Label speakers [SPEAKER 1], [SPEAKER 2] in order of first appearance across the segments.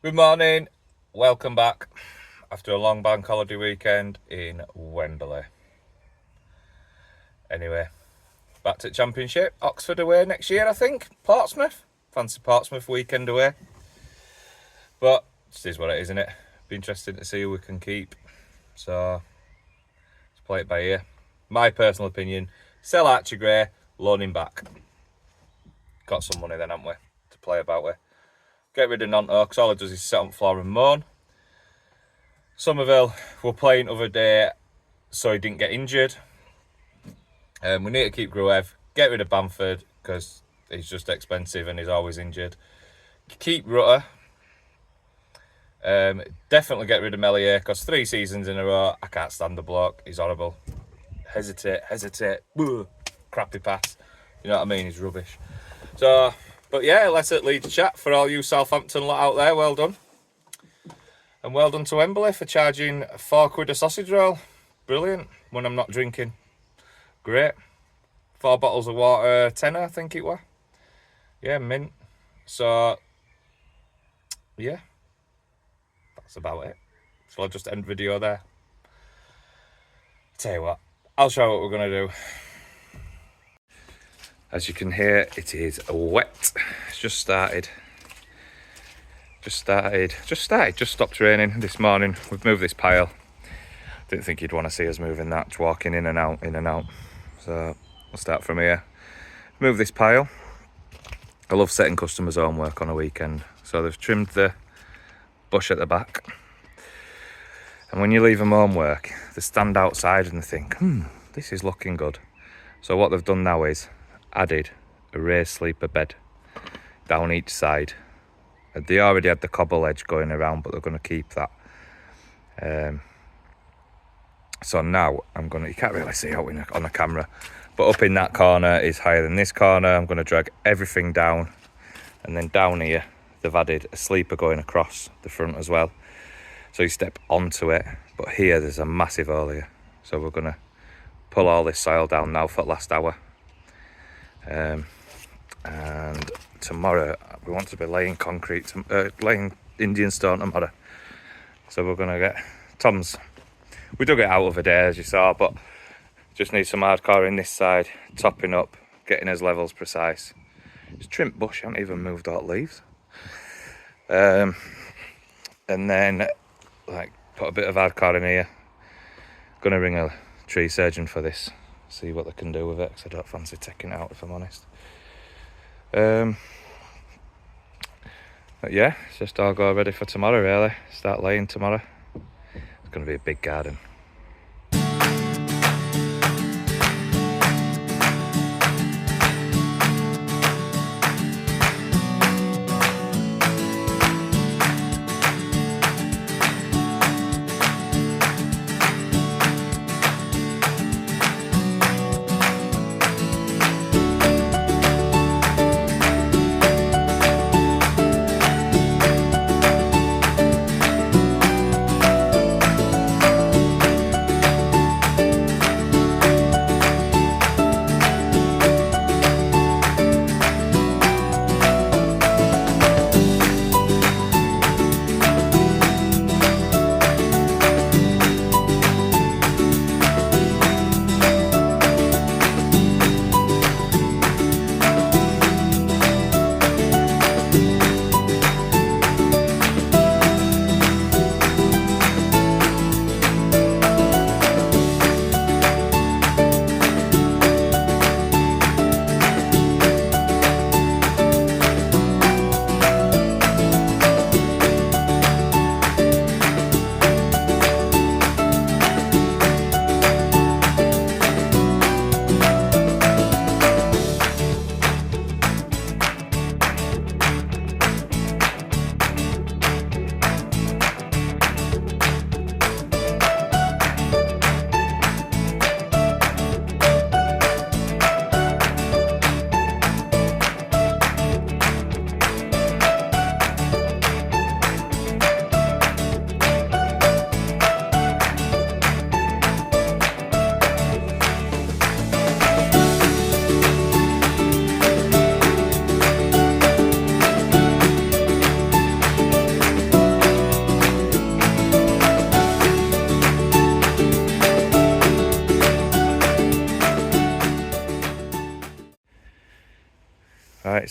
[SPEAKER 1] Good morning, welcome back after a long bank holiday weekend in Wembley. Anyway, back to the Championship, Oxford away next year I think, Portsmouth, fancy Portsmouth weekend away. But it is what it is, isn't it? Be interesting to see who we can keep. So, let's play it by ear. My personal opinion, sell Archie Gray, loan him back. Got some money then, haven't we, to play about with. Get rid of Nonto, because all it does is sit on the floor and moan. Somerville were playing the other day, so he didn't get injured. We need to keep Gruev. Get rid of Bamford, because he's just expensive and he's always injured. Keep Rutter. Definitely get rid of Melier, because 3 seasons in a row, I can't stand the bloke. He's horrible. Hesitate. Woo, crappy pass. You know what I mean? He's rubbish. So... But yeah, let's at Leeds chat. For all you Southampton lot out there, well done. And well done to Wembley for charging £4 a sausage roll. Brilliant. When I'm not drinking. Great. 4 bottles of water, tenner I think it was. Yeah, mint. So, yeah. That's about it. So I'll just end video there. Tell you what, I'll show you what we're going to do. As you can hear, it is wet. It's just started. Just stopped raining this morning. We've moved this pile. Didn't think you'd want to see us moving that, just walking in and out. So we'll start from here. Move this pile. I love setting customers' homework on a weekend. So they've trimmed the bush at the back. And when you leave them homework, they stand outside and they think, this is looking good. So what they've done now is added a raised sleeper bed down each side. They already had the cobble edge going around, but they're going to keep that. So now you can't really see out on the camera, but up in that corner is higher than this corner. I'm going to drag everything down, and then down here they've added a sleeper going across the front as well. So you step onto it, but here there's a massive hole here. So we're going to pull all this soil down now for the last hour. And tomorrow we want to be laying concrete, laying Indian stone tomorrow. So we're going to get Tom's. We dug it out of a day as you saw, but just need some hardcore in this side, topping up, getting his levels precise. It's trimmed bush, I haven't even moved all leaves. And then put a bit of hardcore in here. Gonna ring a tree surgeon for this. See what they can do with it, because I don't fancy taking it out if I'm honest. But yeah, it's just all go ready for tomorrow really. Start laying tomorrow. It's going to be a big garden.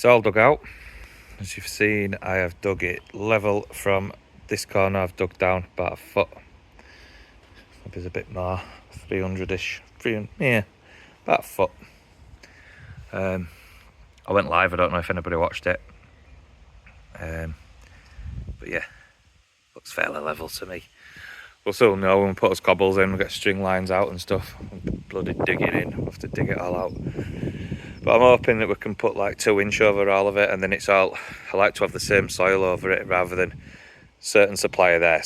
[SPEAKER 1] It's all dug out. As you've seen, I have dug it level from this corner. I've dug down about a foot. Maybe there's a bit more, 300-ish, yeah, about a foot. I went live, I don't know if anybody watched it. But yeah, looks fairly level to me. We'll still know when we put us cobbles in, we'll get string lines out and stuff. We'll be bloody digging in, we'll have to dig it all out. But I'm hoping that we can put like 2-inch over all of it, and then it's all, I like to have the same soil over it rather than certain supplier there,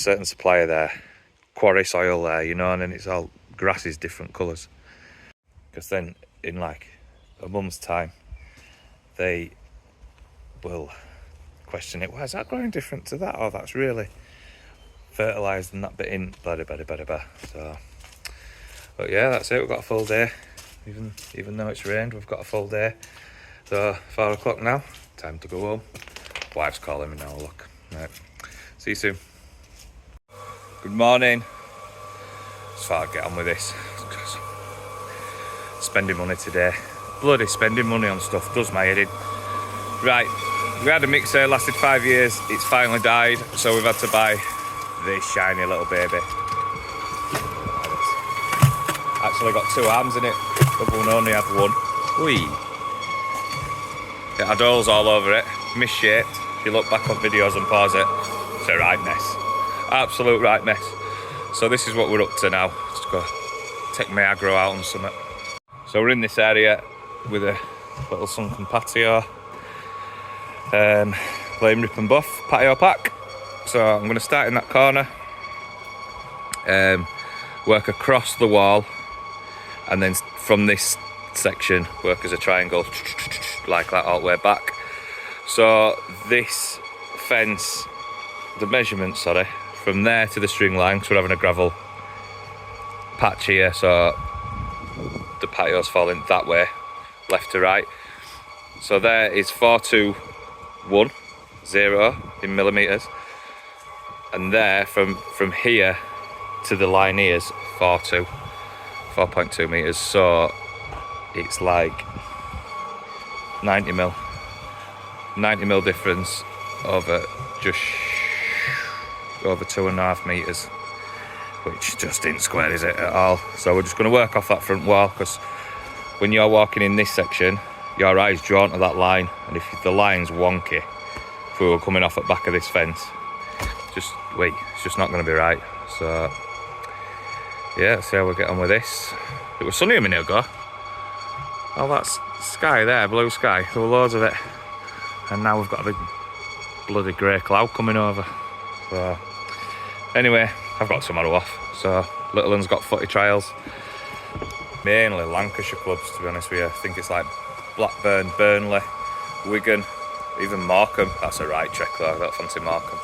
[SPEAKER 1] quarry soil there, you know, and then it's all grasses, different colours. Because then in like a month's time, they will question it. Why is that growing different to that? Oh, that's really fertilised and that bit in, blah. So, but yeah, that's it. We've got a full day. Even though it's rained, we've got a full day. So 4 o'clock now, time to go home. Wife's calling me now, look. Right, see you soon. Good morning. Just thought I'd get on with this. Spending money today. Bloody spending money on stuff does my head in. Right, we had a mixer, lasted 5 years. It's finally died, so we've had to buy this shiny little baby. Actually got 2 arms in it. The one only had one. Whee! It had holes all over it, misshaped. If you look back on videos and pause it, it's a right mess. Absolute right mess. So this is what we're up to now. Just go take my aggro out and something. So we're in this area with a little sunken patio. Lame rip and buff patio pack. So I'm going to start in that corner. Work across the wall. And then from this section, work as a triangle, like that all the way back. So this fence, the measurement, from there to the string line, because we're having a gravel patch here, so the patio's falling that way, left to right. So there is 421.0 in millimetres. And there, from here to the line here is 4.2 metres, so it's like 90 mil difference over just over 2.5 metres, which just ain't square, is it, at all? So we're just going to work off that front wall, because when you're walking in this section, your eyes drawn to that line, and if the line's wonky, if we were coming off at back of this fence, it's just not going to be right. So yeah, let's see how we get on with this. It was sunny a minute ago. All that sky there, blue sky, there were loads of it. And now we've got a big bloody grey cloud coming over. So anyway, I've got tomorrow off. So little one's got footy trials. Mainly Lancashire clubs, to be honest with you. I think it's like Blackburn, Burnley, Wigan, even Morecambe. That's a right trek though, I don't fancy Morecambe.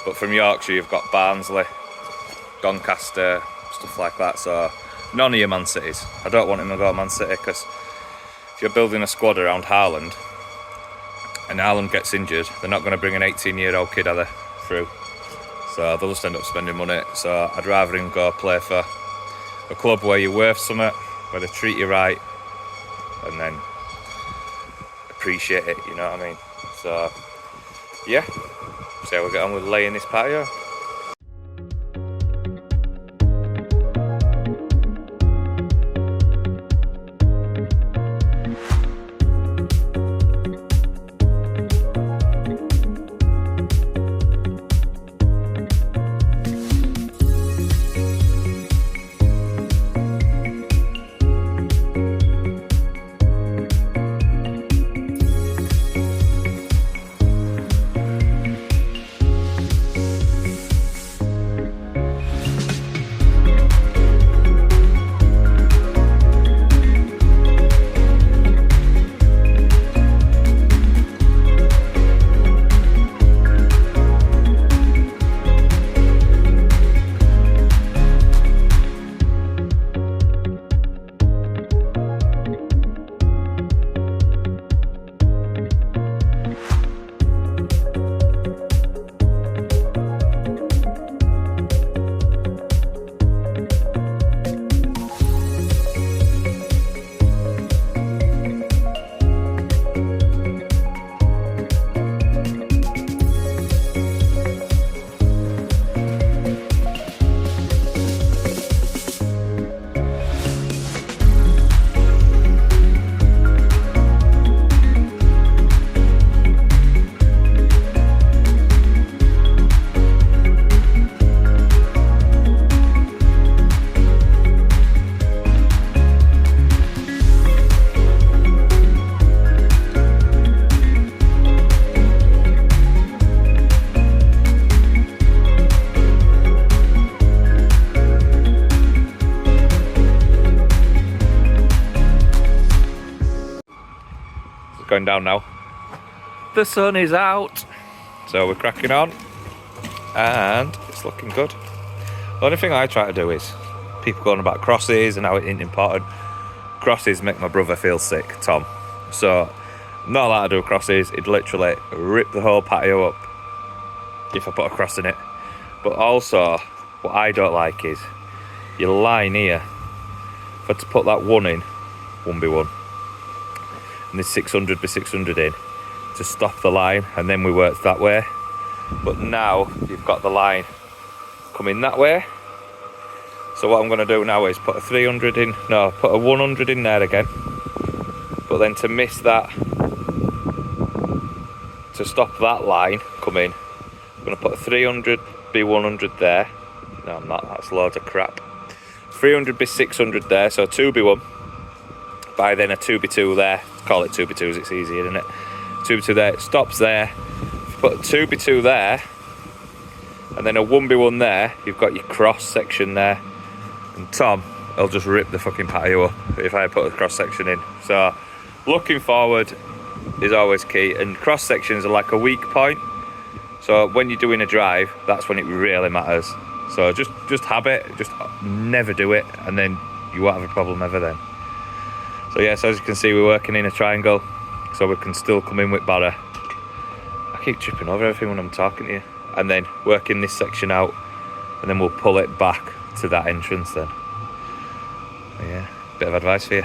[SPEAKER 1] But from Yorkshire you've got Barnsley, Doncaster, stuff like that. So none of your Man Cities. I don't want him to go to Man City, because if you're building a squad around Haaland and Haaland gets injured, they're not going to bring an 18-year-old kid either through. So they'll just end up spending money. So I'd rather him go play for a club where you're worth something, where they treat you right, and then appreciate it, you know what I mean? So yeah, see how we get on with laying this patio. going down now. The sun is out, so we're cracking on, and it's looking good. The only thing I try to do is, people going about crosses and how it ain't important. Crosses make my brother feel sick, Tom. So I'm not allowed to do crosses. He'd literally rip the whole patio up if I put a cross in it. But also, what I don't like is your line here. If I had to put that 1 in, 1B1, and this 600 by 600 in to stop the line, and then we worked that way. But now you've got the line coming that way. So what I'm going to do now is put a 300 in, no, put a 100 in there again. But then to miss that, to stop that line coming, I'm going to put a 300 by 100 there. No, I'm not, that's loads of crap. 300 by 600 there, so 2B1. By then a 2B2 there. Call it 2B2s, it's easier, isn't it? 2B2 there, it stops there. If you put a 2B2 there, and then a 1B1 there, you've got your cross section there. And Tom will just rip the fucking patio up if I put a cross section in. So looking forward is always key, and cross sections are like a weak point. So when you're doing a drive, that's when it really matters. So just have it, just never do it, and then you won't have a problem ever then. So yeah, so as you can see, we're working in a triangle, so we can still come in with batter. I keep tripping over everything when I'm talking to you. And then working this section out, and then we'll pull it back to that entrance then. Yeah, bit of advice for you.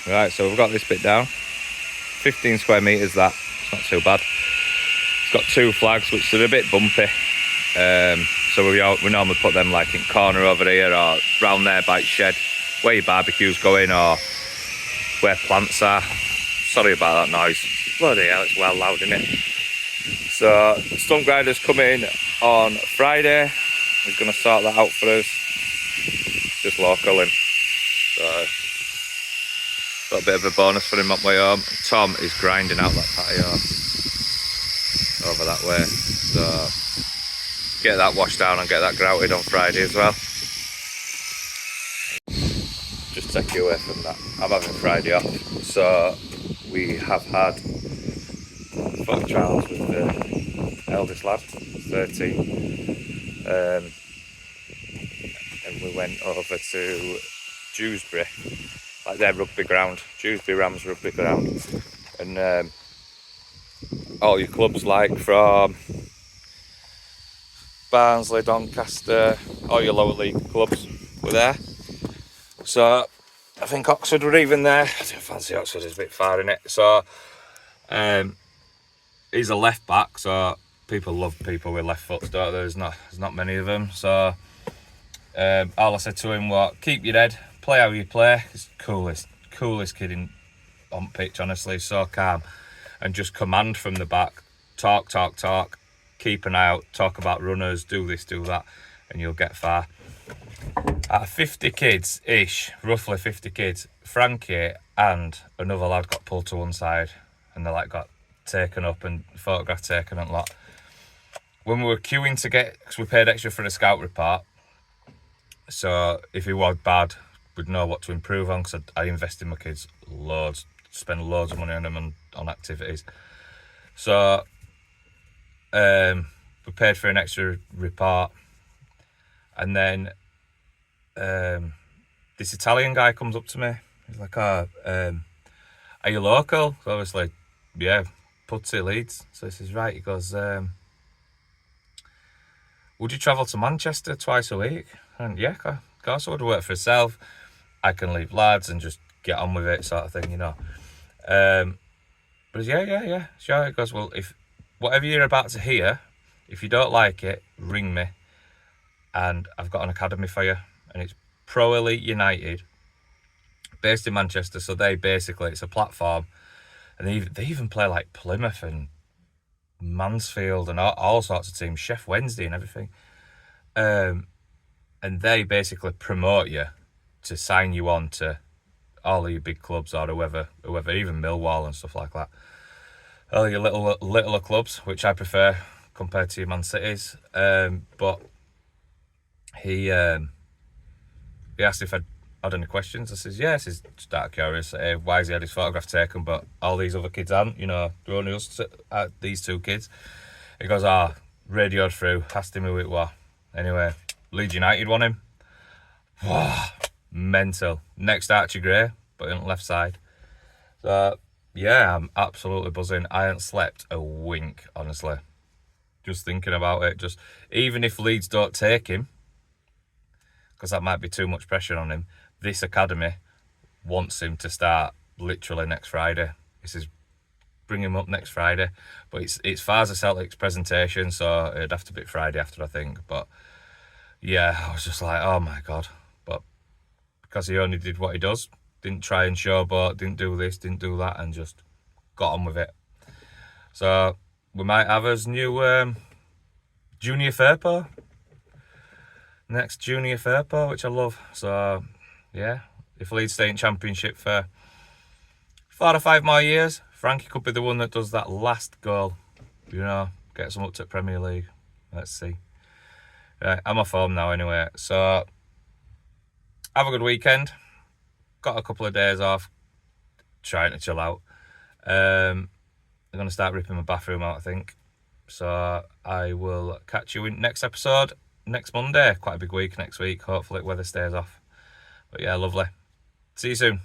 [SPEAKER 1] Right, so we've got this bit down. 15 square metres that, it's not too bad. It's got 2 flags, which are a bit bumpy. So we normally put them like in corner over here, or round there by the shed, where your barbecue's going, or where plants are. Sorry about that noise. Bloody hell, it's well loud, isn't it? So, stump grinder's coming on Friday. He's going to sort that out for us. Just local him. So, got a bit of a bonus for him on my way home. Tom is grinding out that patio over that way. So, get that washed down and get that grouted on Friday as well. Just take you away from that. I'm having Friday off. So, we have had 40 trials with the eldest lad, 13. And we went over to Dewsbury, like their rugby ground, Dewsbury Rams rugby ground. And all your clubs, like from Barnsley, Doncaster, all your lower league clubs were there. So I think Oxford were even there. I don't fancy Oxford, it's a bit far, innit? So he's a left back, so people love people with left foots, don't they? There's not many of them. So all I said to him was, keep your head, play how you play. He's the coolest kid on pitch, honestly, so calm. And just command from the back, talk, keep an eye out, talk about runners, do this, do that, and you'll get far. Out of 50 kids-ish, roughly 50 kids, Frankie and another lad got pulled to one side, and they got taken up and photograph taken and a lot. When we were queuing to get, because we paid extra for the scout report, so if he was bad, we'd know what to improve on, because I invest in my kids loads, spend loads of money on them and on activities. So we paid for an extra report, And then this Italian guy comes up to me. He's like, "Oh, are you local?" So obviously, yeah, Pudsey, Leeds. So this is right. He goes, "Would you travel to Manchester twice a week?" And yeah, of course I would. Work for yourself. I can leave lads and just get on with it, sort of thing, you know. But yeah, sure. He goes, "Well, if whatever you're about to hear, if you don't like it, ring me, and I've got an academy for you, and it's Pro Elite United, based in Manchester. So it's a platform, and they even play like Plymouth and Mansfield and all sorts of teams, Chef Wednesday and everything. And they basically promote you to sign you on to all of your big clubs or whoever, even Millwall and stuff like that. All your littler clubs, which I prefer compared to your Man Cities. But he asked if I'd had any questions. I says, yes, he's just out of curiosity. Why has he had his photograph taken, but all these other kids haven't? You know, they're only these two kids. He goes, radioed through, asked him who it was. Anyway, Leeds United won him. Wow, mental. Next Archie Gray, but on the left side. So, yeah, I'm absolutely buzzing. I haven't slept a wink, honestly. Just thinking about it. Just even if Leeds don't take him, because that might be too much pressure on him, this academy wants him to start literally next Friday. This is bring him up next Friday, but it's Farza Celtic's presentation, so it'd have to be Friday after, I think. But yeah, I was just like, oh my god. But because he only did what he does, didn't try and showboat, didn't do this, didn't do that, and just got on with it. So we might have his new junior Firpo. Next junior Firpo, which I love. So yeah, if Leeds stay in Championship for 4 or 5 more years, Frankie could be the one that does that last goal. You know, gets them up to Premier League. Let's see. Right, I'm off home now anyway. So have a good weekend. Got a couple of days off. Trying to chill out. I'm going to start ripping my bathroom out, I think. So I will catch you in next episode next Monday. Quite a big week next week. Hopefully weather stays off. But yeah, lovely. See you soon.